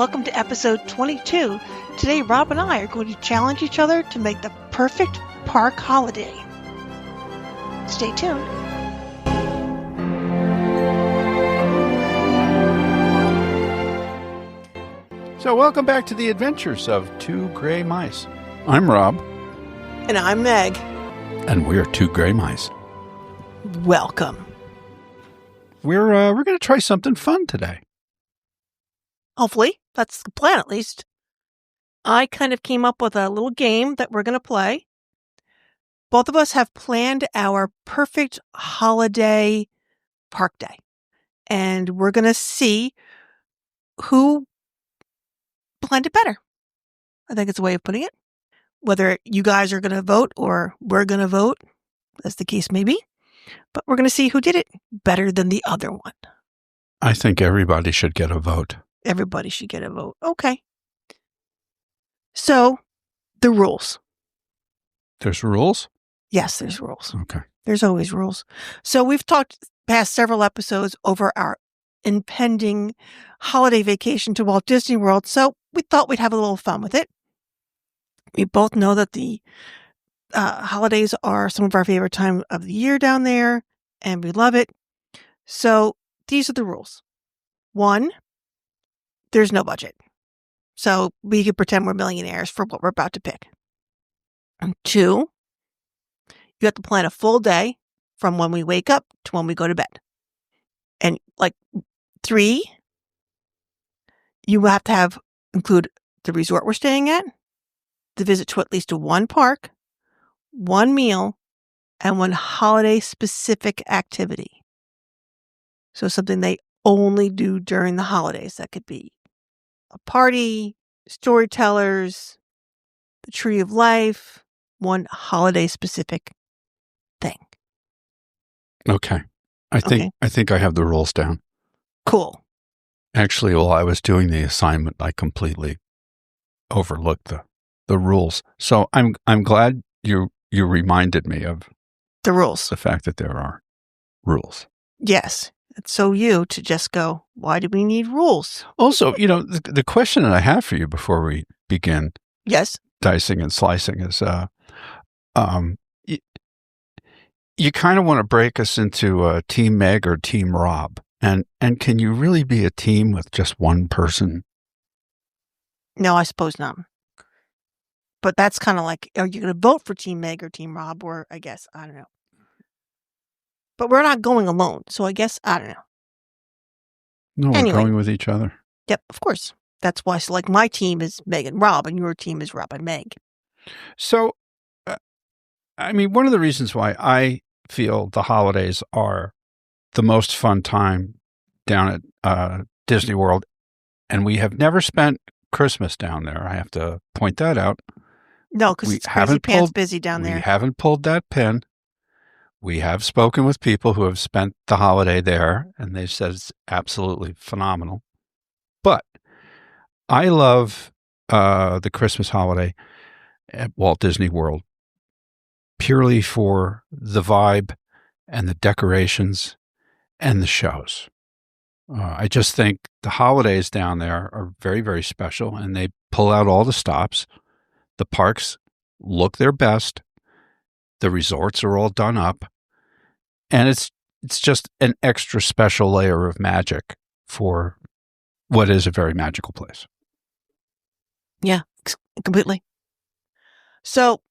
Welcome to episode 22. Today, Rob and I are going to challenge each other to make the perfect park holiday. Stay tuned. So welcome back to the adventures of Two Gray Mice. I'm Rob. And I'm Meg. And we're Two Gray Mice. Welcome. We're going to try something fun today. Hopefully. That's the plan, at least. I kind of came up with a little game that we're going to play. Both of us have planned our perfect holiday park day. And we're going to see who planned it better. I think it's a way of putting it. Whether you guys are going to vote or we're going to vote, as the case may be. But we're going to see who did it better than the other one. I think everybody should get a vote. Everybody should get a vote. Okay. So, the rules. There's rules? Yes, there's rules. Okay. There's always rules. So, we've talked past several episodes over our impending holiday vacation to Walt Disney World, so we thought we'd have a little fun with it. We both know that the holidays are some of our favorite time of the year down there, and we love it. So, these are the rules. 1, there's no budget. So we could pretend we're millionaires for what we're about to pick. And 2, you have to plan a full day from when we wake up to when we go to bed. And 3, you have to include the resort we're staying at, the visit to at least one park, one meal, and one holiday-specific activity. So something they only do during the holidays. That could be a party, storytellers, the tree of life, one holiday-specific thing. Okay. I think I have the rules down. Cool. Actually, while I was doing the assignment, I completely overlooked the rules. So I'm glad you reminded me of the rules. The fact that there are rules. Yes. It's so you to just go, why do we need rules? Also, the question that I have for you before we begin yes, dicing and slicing is, you kind of want to break us into Team Meg or Team Rob. And can you really be a team with just one person? No, I suppose not. But that's kind of like, are you going to vote for Team Meg or Team Rob? Or I guess, I don't know. But we're not going alone, so I guess, I don't know. No, we're going with each other. Yep, of course. That's why, so my team is Meg and Rob, and your team is Rob and Meg. So, one of the reasons why I feel the holidays are the most fun time down at Disney World, and we have never spent Christmas down there. I have to point that out. No, because it's crazy pants busy down there. We haven't pulled that pin. We have spoken with people who have spent the holiday there, and they said it's absolutely phenomenal. But I love the Christmas holiday at Walt Disney World purely for the vibe and the decorations and the shows. I just think the holidays down there are very, very special, and they pull out all the stops. The parks look their best. The resorts are all done up. And it's just an extra special layer of magic for what is a very magical place. Yeah, completely. So,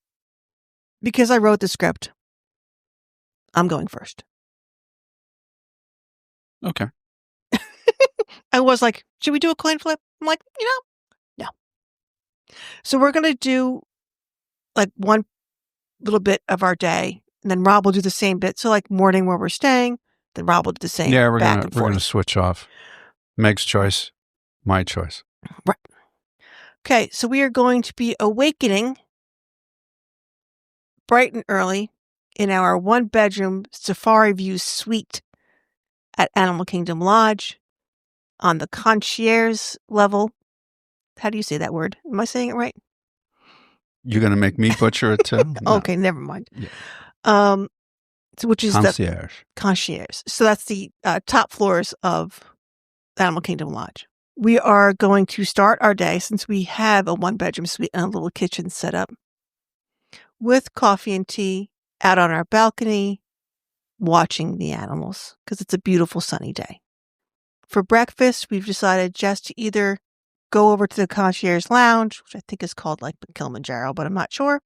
because I wrote the script, I'm going first. Okay. I was like, should we do a coin flip? I'm like, no. So we're going to do one little bit of our day. And then Rob will do the same bit. So morning where we're staying, then Rob will do the same. Yeah, we're gonna switch off. Meg's choice, my choice. Right. Okay, so we are going to be awakening bright and early in our 1-bedroom Safari View suite at Animal Kingdom Lodge on the concierge level. How do you say that word? Am I saying it right? You're going to make me butcher it too? No. Okay, never mind. Yeah. Which is concierge. The concierge. So that's the top floors of Animal Kingdom Lodge. we are going to start our day, since we have a 1-bedroom suite and a little kitchen set up, with coffee and tea out on our balcony, watching the animals, because it's a beautiful sunny day. For breakfast, we've decided just to either go over to the concierge lounge, which I think is called like Kilimanjaro, but I'm not sure,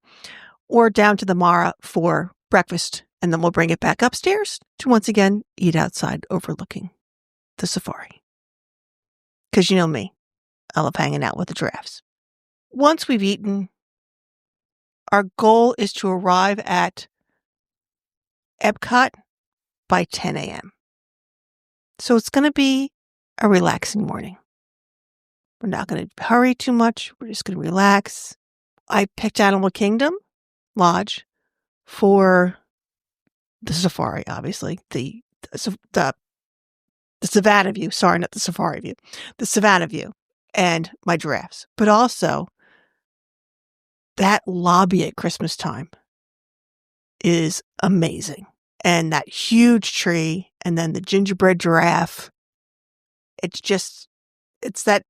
or down to the Mara for breakfast, and then we'll bring it back upstairs to once again eat outside overlooking the safari. Because you know me, I love hanging out with the giraffes. Once we've eaten, our goal is to arrive at EPCOT by 10 a.m. So it's going to be a relaxing morning. We're not going to hurry too much. We're just going to relax. I picked Animal Kingdom Lodge for the safari, obviously. The Savanna view. Sorry, not the safari view. The Savanna view and my giraffes. But also, that lobby at Christmas time is amazing. And that huge tree, and then the gingerbread giraffe. It's that,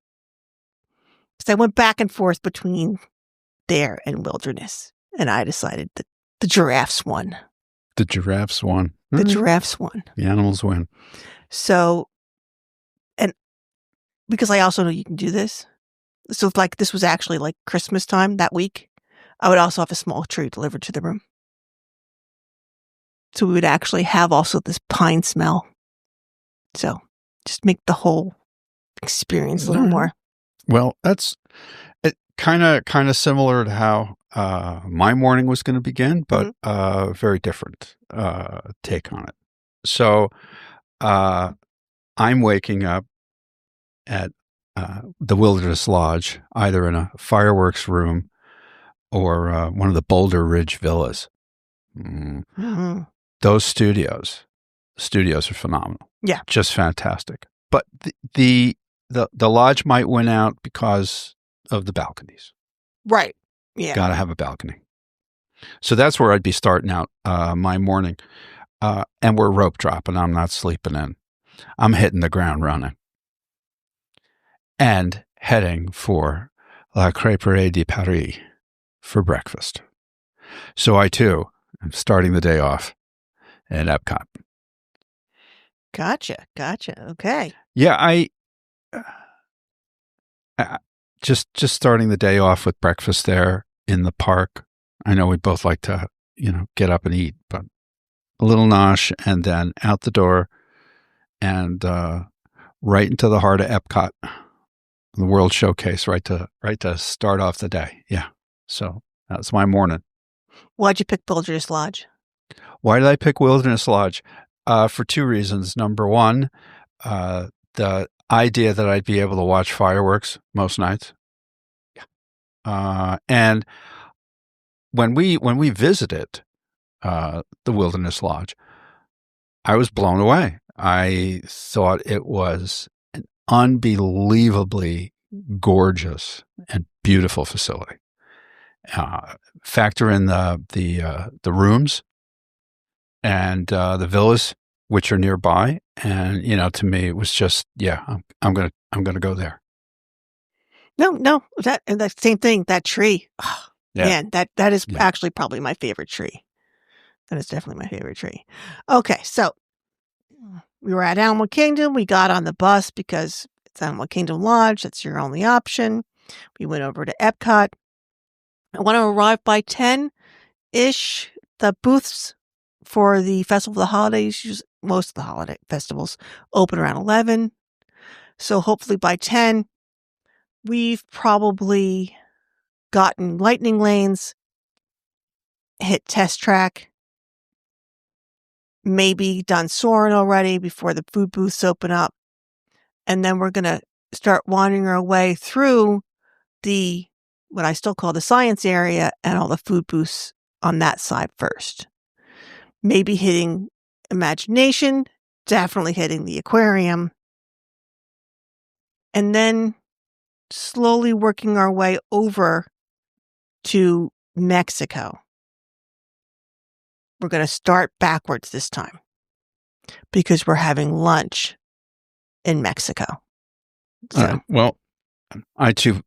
because I went back and forth between there and wilderness, and I decided that the giraffes won. The giraffes won. The giraffes won. The animals win. So, and because I also know you can do this. So if like this was actually like Christmas time that week, I would also have a small tree delivered to the room. So we would actually have also this pine smell. So just make the whole experience a little more. Well, that's kind of similar to how my morning was going to begin, but very different take on it. So I'm waking up at the Wilderness Lodge, either in a fireworks room or one of the Boulder Ridge villas. Mm-hmm. Those studios are phenomenal. Yeah, just fantastic. But the lodge might win out because of the balconies. Right. Yeah. Got to have a balcony. So that's where I'd be starting out my morning. And we're rope dropping. I'm not sleeping in. I'm hitting the ground running. And heading for La Crêperie de Paris for breakfast. So I, too, am starting the day off at EPCOT. Gotcha. Okay. Yeah, I just starting the day off with breakfast there in the park. I know we both like to, get up and eat, but a little nosh and then out the door and right into the heart of EPCOT, the World Showcase, right to start off the day. Yeah. So that's my morning. Why'd you pick Wilderness Lodge? Why did I pick Wilderness Lodge? For two reasons. Number one, the idea that I'd be able to watch fireworks most nights. Yeah. And when we visited the Wilderness Lodge, I was blown away. I thought it was an unbelievably gorgeous and beautiful facility. Factor in the rooms and the villas which are nearby, and to me it was just I'm gonna go there. No, that same thing. That tree, man, that is Yeah. actually probably my favorite tree. That is definitely my favorite tree. Okay, so we were at Animal Kingdom. We got on the bus because it's Animal Kingdom Lodge. That's your only option. We went over to EPCOT. I want to arrive by 10-ish. The booths for the Festival of the Holidays, most of the holiday festivals, open around 11. So hopefully by 10, we've probably gotten lightning lanes, hit test track, maybe done Soarin' already before the food booths open up. And then we're going to start wandering our way through what I still call the science area and all the food booths on that side first. Maybe hitting Imagination, definitely hitting the aquarium. And then slowly working our way over to Mexico. We're going to start backwards this time because we're having lunch in Mexico. So. All right. Well, I too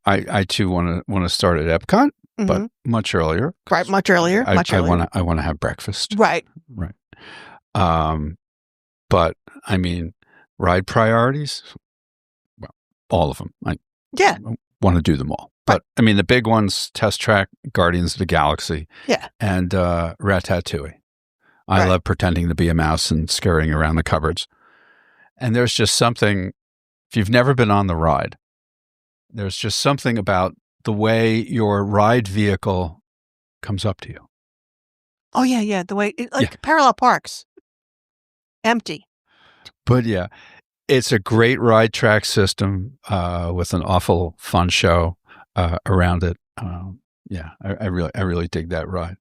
want to start at Epcot, but much earlier. Right, much earlier. I want to have breakfast. Right. Right. But I mean, ride priorities. Well, all of them. I want to do them all. But I mean, the big ones: Test Track, Guardians of the Galaxy, and Ratatouille. I love pretending to be a mouse and scurrying around the cupboards. And there's just something. If you've never been on the ride, there's just something about the way your ride vehicle comes up to you. Oh, yeah. The way, parallel parks. Empty. But yeah, it's a great ride track system with an awful fun show around it. I really dig that ride.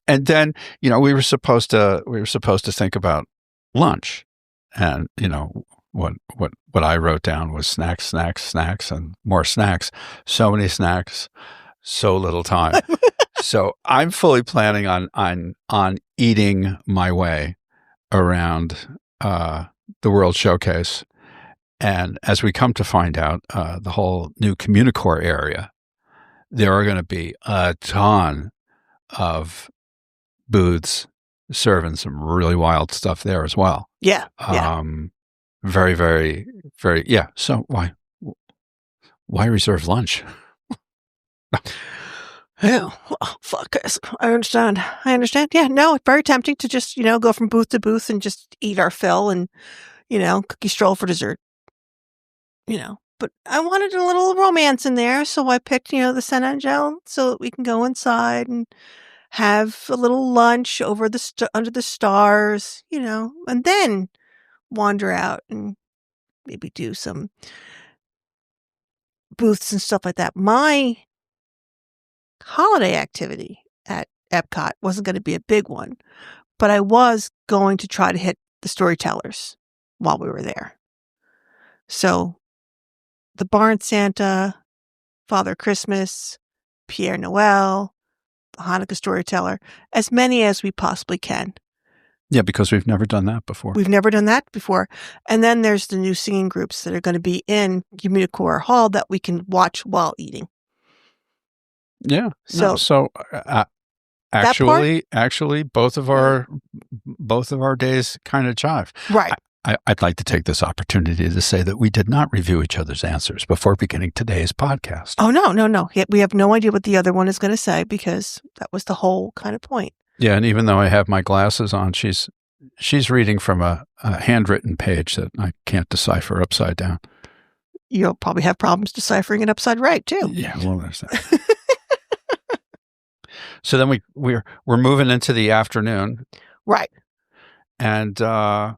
And then, we were supposed to think about lunch, and what I wrote down was snacks, and more snacks. So many snacks, so little time. So I'm fully planning on eating my way around the World Showcase. And as we come to find out, the whole new Communicore area, there are going to be a ton of booths serving some really wild stuff there as well. Yeah. Very, very, very. Yeah. So why reserve lunch? Yeah. Well, fuck. I understand. Yeah. No, it's very tempting to just, go from booth to booth and just eat our fill and, cookie stroll for dessert. But I wanted a little romance in there. So I picked, the San Angel so that we can go inside and have a little lunch over under the stars, and then wander out and maybe do some booths and stuff like that. My holiday activity at Epcot wasn't going to be a big one, but I was going to try to hit the Storytellers while we were there. So the Barn Santa, Father Christmas, Pierre Noel, the Hanukkah Storyteller, as many as we possibly can. Yeah, because we've never done that before. And then there's the new singing groups that are going to be in Communicore Hall that we can watch while eating. Yeah. Actually, both of our days kind of jive. Right. I'd like to take this opportunity to say that we did not review each other's answers before beginning today's podcast. Oh, no. We have no idea what the other one is going to say because that was the whole kind of point. Yeah, and even though I have my glasses on, she's reading from a handwritten page that I can't decipher upside down. You'll probably have problems deciphering it upside right, too. Yeah, well, there's that. So then we're moving into the afternoon. Right. And I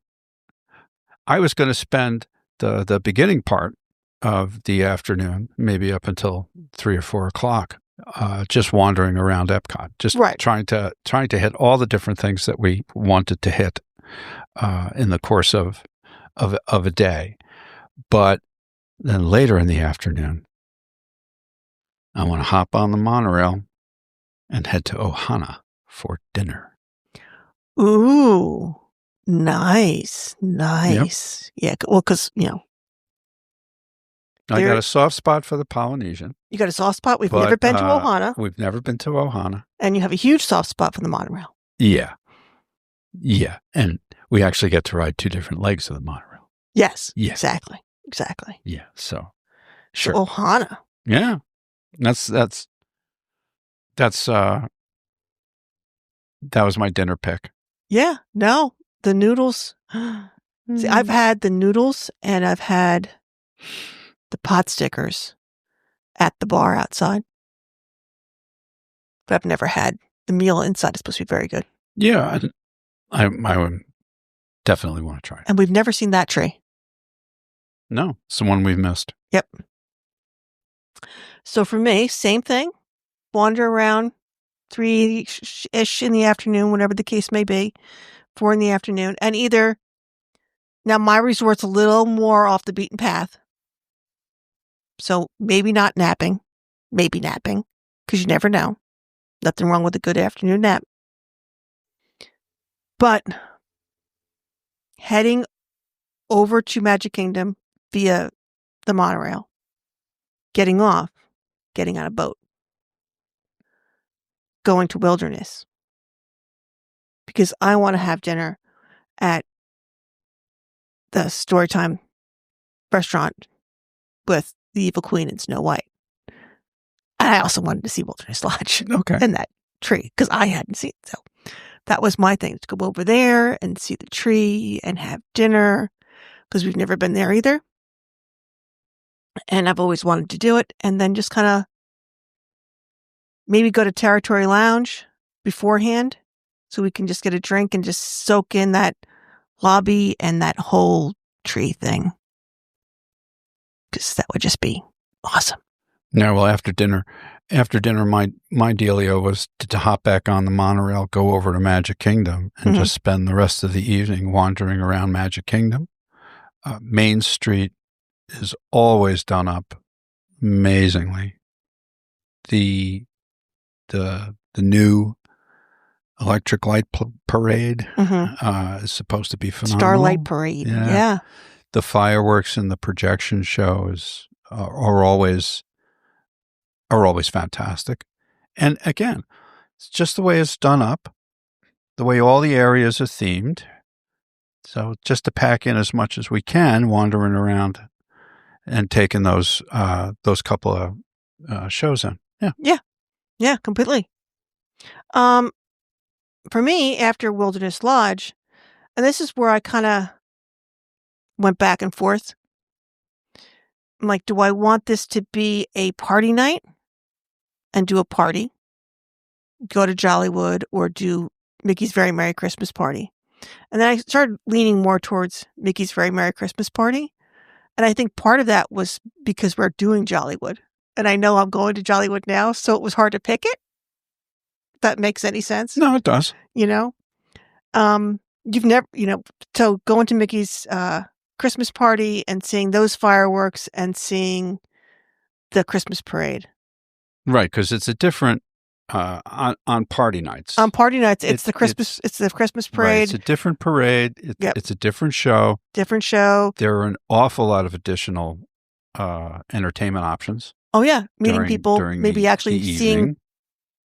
was going to spend the beginning part of the afternoon, maybe up until 3 or 4 o'clock, just wandering around Epcot, just trying to hit all the different things that we wanted to hit in the course of a day. But then later in the afternoon, I want to hop on the monorail and head to Ohana for dinner. Ooh, nice. Yep. Yeah, well, because, I got a soft spot for the Polynesian. You got a soft spot? We've never been to Ohana. We've never been to Ohana. And you have a huge soft spot for the monorail. Yeah. And we actually get to ride 2 different legs of the monorail. Yes. Exactly. Yeah. So, sure. So Ohana. Yeah. That was my dinner pick. Yeah. No, the noodles. See, I've had the noodles and I've had the pot stickers at the bar outside. But I've never had the meal inside. It's supposed to be very good. Yeah. I would definitely want to try it. And we've never seen that tree. No, it's the one we've missed. Yep. So for me, same thing. Wander around 3-ish in the afternoon, whatever the case may be, 4 in the afternoon. And now my resort's a little more off the beaten path. So maybe not napping, because you never know. Nothing wrong with a good afternoon nap. But heading over to Magic Kingdom via the monorail, getting off, getting on a boat, going to Wilderness, because I want to have dinner at the Storytime restaurant with the Evil Queen and Snow White. And I also wanted to see Wilderness Lodge and that tree, because I hadn't seen it. So that was my thing, to go over there and see the tree and have dinner, because we've never been there either. And I've always wanted to do it. And then just kind of maybe go to Territory Lounge beforehand, so we can just get a drink and just soak in that lobby and that whole tree thing, because that would just be awesome. Yeah, well, after dinner, my dealio was to hop back on the monorail, go over to Magic Kingdom, and just spend the rest of the evening wandering around Magic Kingdom. Main Street is always done up amazingly. The new electric light parade is supposed to be phenomenal. Starlight Parade, yeah. The fireworks and the projection shows are always fantastic. And again, it's just the way it's done up, the way all the areas are themed. So just to pack in as much as we can, wandering around and taking those couple of shows in. Yeah, completely. For me, after Wilderness Lodge, and this is where I kind of went back and forth. I'm like, do I want this to be a party night and do a party, go to Jollywood, or do Mickey's Very Merry Christmas Party? And then I started leaning more towards Mickey's Very Merry Christmas Party. And I think part of that was because we're doing Jollywood. And I know I'm going to Jollywood now, so it was hard to pick it. If that makes any sense. No, it does. You know? You've never, so going to Mickey's Christmas Party and seeing those fireworks and seeing the Christmas parade. Right, because it's a different on party nights. On party nights, it's the Christmas parade. Right, it's a different parade. It's a different show. Different show. There are an awful lot of additional entertainment options. Oh yeah, meeting people, maybe actually seeing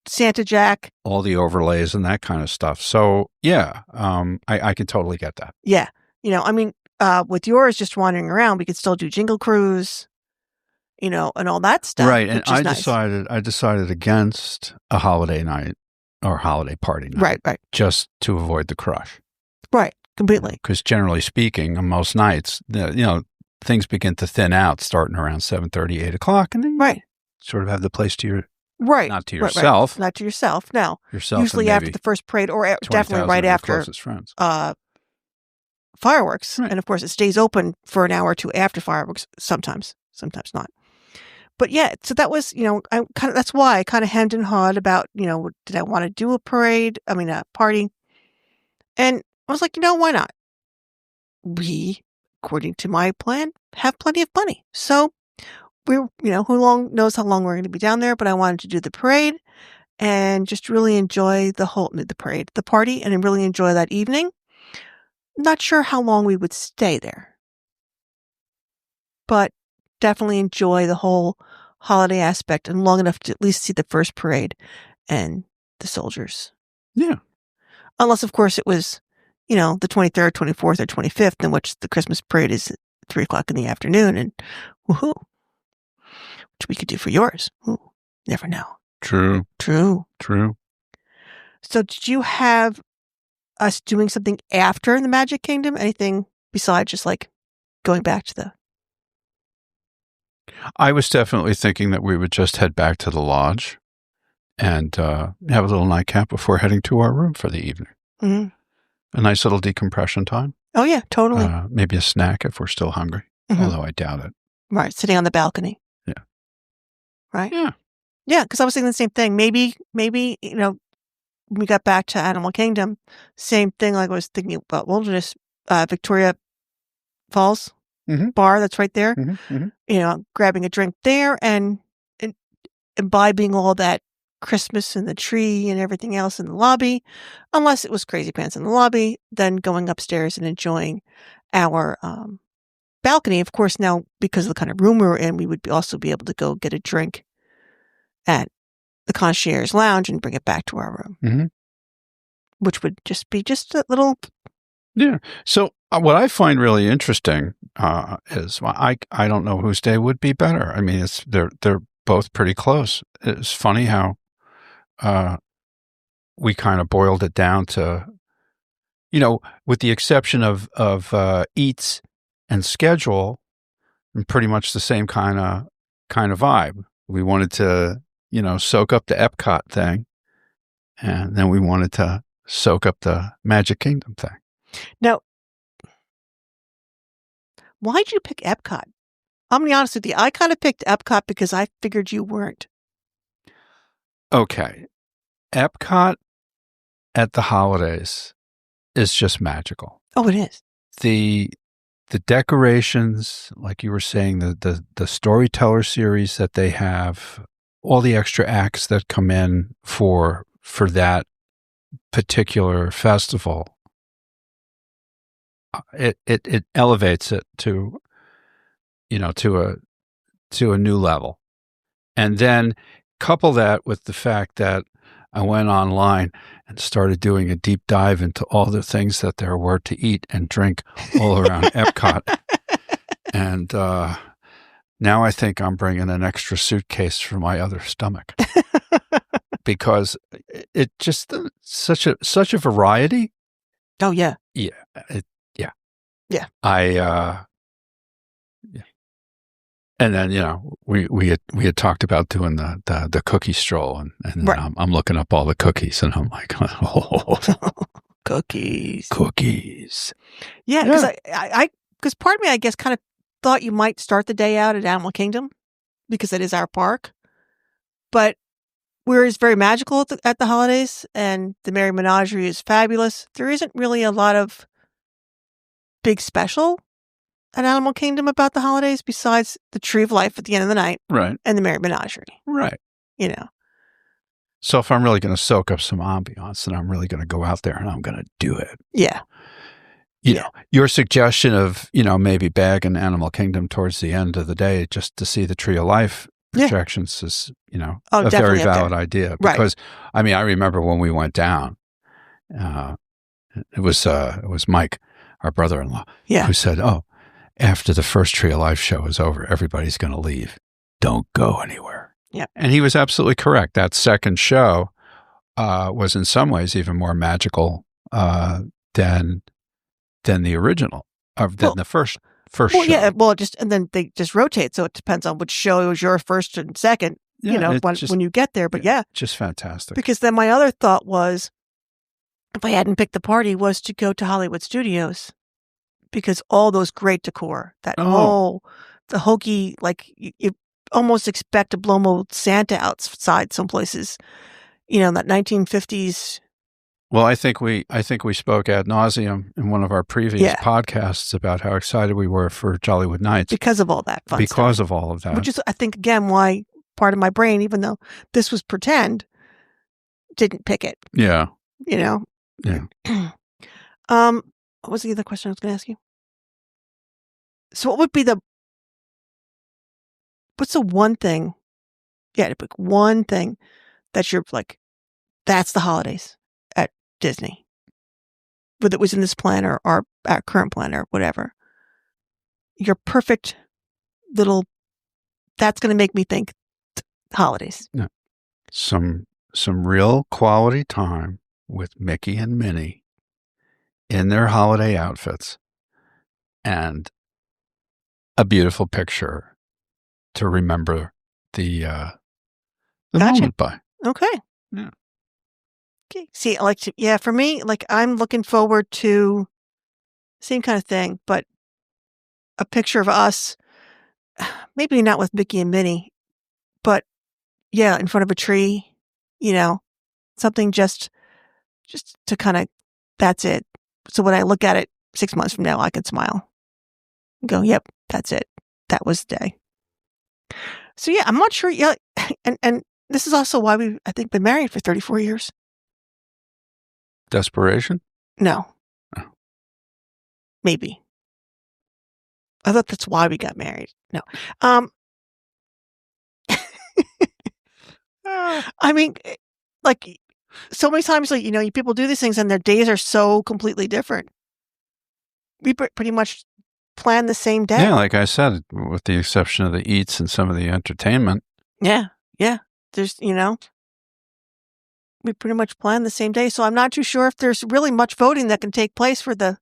Santa Jack, all the overlays and that kind of stuff. So yeah, I can totally get that. Yeah, with yours just wandering around, we could still do Jingle Cruise, and all that stuff. Right, and I decided against a holiday night or holiday party night. Right. Just to avoid the crush. Right, completely. Because generally speaking, on most nights, things begin to thin out starting around 7:30, 8 o'clock, and then sort of have the place to your not to yourself, not to yourself. No, yourself. Usually after the first parade, or definitely right after closest friends. Fireworks, and of course it stays open for an hour or two after fireworks. Sometimes not. But yeah, so that was that's why I kind of hemmed and hawed about did I want to do a party, and I was like, why not? We, according to my plan, have plenty of money. So we're, who knows how long we're going to be down there, but I wanted to do the parade and just really enjoy the party, and really enjoy that evening. Not sure how long we would stay there, but definitely enjoy the whole holiday aspect and long enough to at least see the first parade and the soldiers. Yeah. Unless, of course, it was the 23rd, 24th, or 25th, in which the Christmas parade is 3 o'clock in the afternoon, and woohoo, which we could do for yours. Ooh, never know. True. So did you have us doing something after the Magic Kingdom? Anything besides just like going back to the... I was definitely thinking that we would just head back to the lodge and have a little nightcap before heading to our room for the evening. Mm-hmm. A nice little decompression time. Oh, yeah, totally. Maybe a snack if we're still hungry, although I doubt it. Right, sitting on the balcony. Yeah. Right? Yeah. Yeah, because I was thinking the same thing. Maybe, when we got back to Animal Kingdom, same thing like I was thinking about Wilderness, Victoria Falls bar that's right there. Grabbing a drink there and imbibing all that Christmas and the tree and everything else in the lobby, unless it was crazy pants in the lobby, then going upstairs and enjoying our balcony. Of course, now because of the kind of room we were in, we would also be able to go get a drink at the concierge lounge and bring it back to our room, Mm-hmm. which would just be just a little. Yeah. So what I find really interesting is I don't know whose day would be better. I mean, they're both pretty close. It's funny how we kind of boiled it down to, with the exception of eats and schedule, and pretty much the same kind of vibe. We wanted to, soak up the EPCOT thing, and then we wanted to soak up the Magic Kingdom thing. Now, why'd you pick EPCOT? I'm going to be honest with you. I kind of picked EPCOT because I figured you weren't. Okay. EPCOT at the holidays is just magical. Oh, it is. The decorations, like you were saying, the storyteller series that they have, all the extra acts that come in for that particular festival, it elevates it to a new level. And then couple that with the fact that I went online and started doing a deep dive into all the things that there were to eat and drink all around Epcot. And now I think I'm bringing an extra suitcase for my other stomach because it just such a variety. Oh, yeah. Yeah. Yeah. Yeah. And then, we had talked about doing the cookie stroll, and Right. I'm looking up all the cookies, and I'm like, oh, cookies. Yeah, because part of me, I guess, kind of thought you might start the day out at Animal Kingdom because it is our park, but whereas very magical at the holidays, and the Merry Menagerie is fabulous, there isn't really a lot of big special at Animal Kingdom about the holidays besides the Tree of Life at the end of the night, right, and the Merry Menagerie, right. So if I'm really going to soak up some ambiance, then I'm really going to go out there and I'm going to do it. Yeah. Your suggestion of, maybe bag an Animal Kingdom towards the end of the day just to see the Tree of Life projections is, a very valid idea. Because, I mean, I remember when we went down, it was Mike, our brother-in-law, who said, after the first Tree of Life show is over, everybody's going to leave. Don't go anywhere. Yeah. And he was absolutely correct. That second show was in some ways even more magical than the original, than the first show. Yeah, and then they just rotate, so it depends on which show is your first and second, when you get there. But just fantastic. Because then my other thought was, if I hadn't picked the party, was to go to Hollywood Studios, because all those great decor, the hokey, like you almost expect a blow-mo Santa outside some places, that 1950s. Well, I think we spoke ad nauseum in one of our previous podcasts about how excited we were for Jollywood Nights because of all that fun because stuff. of all of that, which is, I think, again, why part of my brain, even though this was pretend, didn't pick it. Yeah. Yeah. What was the other question I was going to ask you? So what would be what's the one thing? Yeah, to pick one thing that you're like, that's the holidays at Disney. Whether it was in this plan or our current plan or whatever. Your perfect little, that's going to make me think holidays. Yeah. Some real quality time with Mickey and Minnie in their holiday outfits and a beautiful picture to remember the moment by. Okay. Yeah. Okay. See, for me, I'm looking forward to same kind of thing, but a picture of us, maybe not with Mickey and Minnie, but in front of a tree, something just to kind of, that's it. So when I look at it 6 months from now, I can smile and go, yep, that's it. That was the day. So I'm not sure. Yeah. And this is also why we've, I think, been married for 34 years. Desperation? No. Oh. Maybe. I thought that's why we got married. No. I mean, like, so many times, like, people do these things and their days are so completely different. We pretty much plan the same day. Yeah, like I said, with the exception of the eats and some of the entertainment. Yeah. There's, we pretty much plan the same day. So I'm not too sure if there's really much voting that can take place for the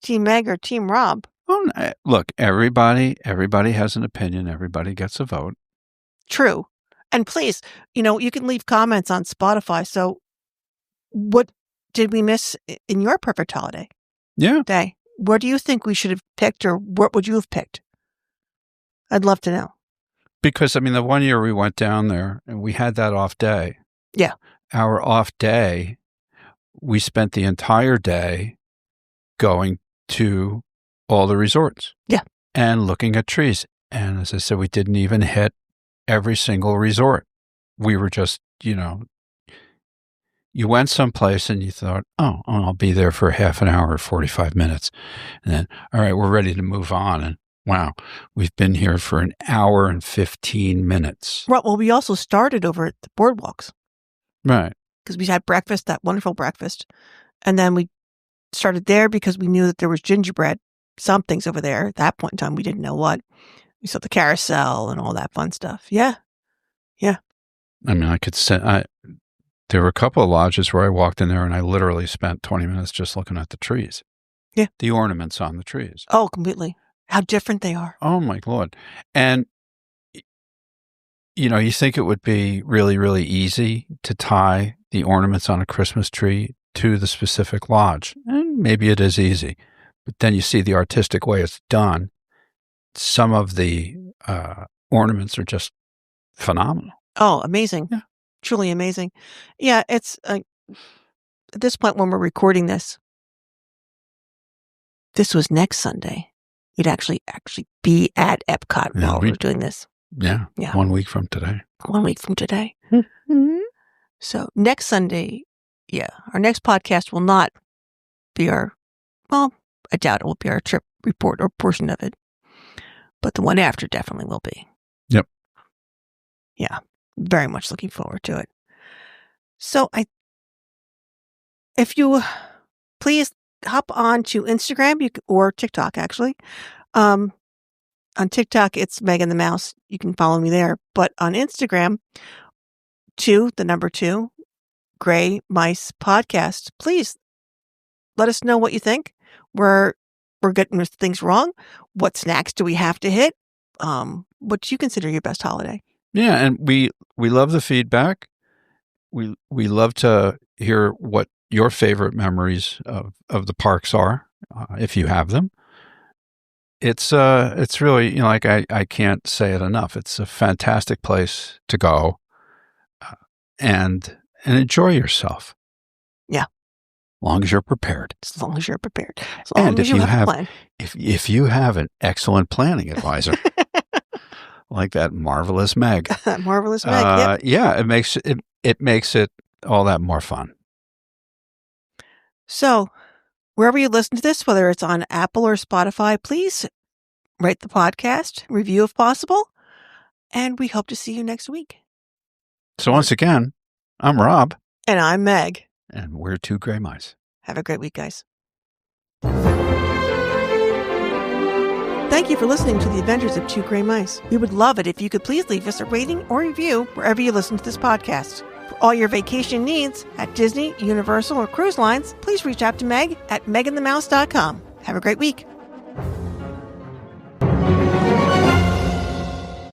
Team Meg or Team Rob. Well, look, everybody has an opinion. Everybody gets a vote. True. And please, you can leave comments on Spotify. So what did we miss in your perfect holiday day? What do you think we should have picked, or what would you have picked? I'd love to know. Because, the one year we went down there and we had that off day. Yeah. Our off day, we spent the entire day going to all the resorts. Yeah. And looking at trees. And as I said, we didn't even hit every single resort. We were just, you went someplace and you thought, oh, I'll be there for half an hour or 45 minutes. And then, all right, we're ready to move on. And wow, we've been here for an hour and 15 minutes. Right. Well, we also started over at the boardwalks. Right. Because we had breakfast, that wonderful breakfast. And then we started there because we knew that there was gingerbread, some things over there. At that point in time, we didn't know what. We saw the carousel and all that fun stuff. Yeah. I could say, there were a couple of lodges where I walked in there and I literally spent 20 minutes just looking at the trees. Yeah. The ornaments on the trees. Oh, completely. How different they are. Oh, my Lord. And, you think it would be really, really easy to tie the ornaments on a Christmas tree to the specific lodge. And maybe it is easy. But then you see the artistic way it's done. Some of the ornaments are just phenomenal. Oh, amazing. Yeah. Truly amazing. Yeah, it's at this point when we're recording this was next Sunday. We'd actually be at EPCOT while we're doing this. Yeah. 1 week from today. 1 week from today. So next Sunday, our next podcast will not be I doubt it will be our trip report or portion of it. But the one after definitely will be. Yep. Yeah. Very much looking forward to it. So if you please hop on to Instagram or TikTok, actually. On TikTok, it's Meg and the Mouse. You can follow me there. But on Instagram, the number 2, Gray Mice Podcast. Please let us know what you think. We're getting things wrong. What snacks do we have to hit? What do you consider your best holiday? Yeah, and we love the feedback. We love to hear what your favorite memories of the parks are, if you have them. It's really, I can't say it enough. It's a fantastic place to go and enjoy yourself. Yeah. As long as you're prepared. As long as you're prepared. As long and as you have a plan. If you have an excellent planning advisor, like that marvelous Meg. Marvelous Meg, yep. Yeah, it makes it all that more fun. So, wherever you listen to this, whether it's on Apple or Spotify, please rate the podcast, review if possible, and we hope to see you next week. So once again, I'm Rob. And I'm Meg. And we're 2 Gray Mice. Have a great week, guys. Thank you for listening to The Adventures of 2 Gray Mice. We would love it if you could please leave us a rating or review wherever you listen to this podcast. For all your vacation needs at Disney, Universal, or cruise lines, please reach out to Meg at megandthemouse.com. Have a great week.